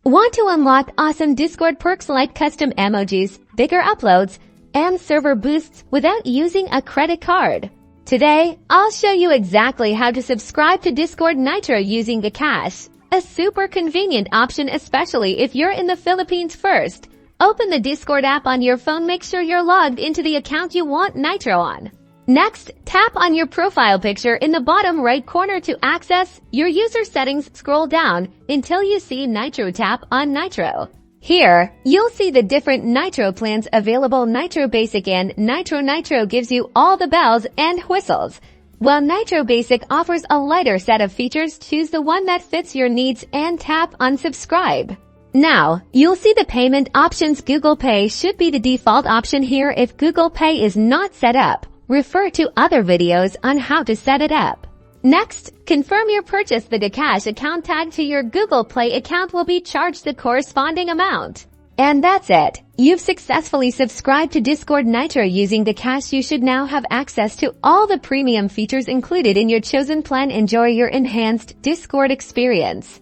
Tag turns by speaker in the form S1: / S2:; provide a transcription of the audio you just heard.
S1: Want to unlock awesome Discord perks like custom emojis, bigger uploads, and server boosts without using a credit card? Today, I'll show you exactly how to subscribe to Discord Nitro using GCash, a super convenient option especially if you're in the Philippines. First, open the Discord app on your phone. Make sure you're logged into the account you want Nitro on. Next, tap on your profile picture in the bottom right corner to access your user settings. Scroll down until you see Nitro. Tap on Nitro. Here, you'll see the different Nitro plans available: Nitro Basic and Nitro. Nitro gives you all the bells and whistles, while Nitro Basic offers a lighter set of features. Choose the one that fits your needs and tap on Subscribe. Now, you'll see the payment options. Google Pay should be the default option here. If Google Pay is not set up, refer to other videos on how to set it up. Next, confirm your purchase. The GCash account tagged to your Google Play account will be charged the corresponding amount. And that's it. You've successfully subscribed to Discord Nitro using GCash. You should now have access to all the premium features included in your chosen plan. Enjoy your enhanced Discord experience.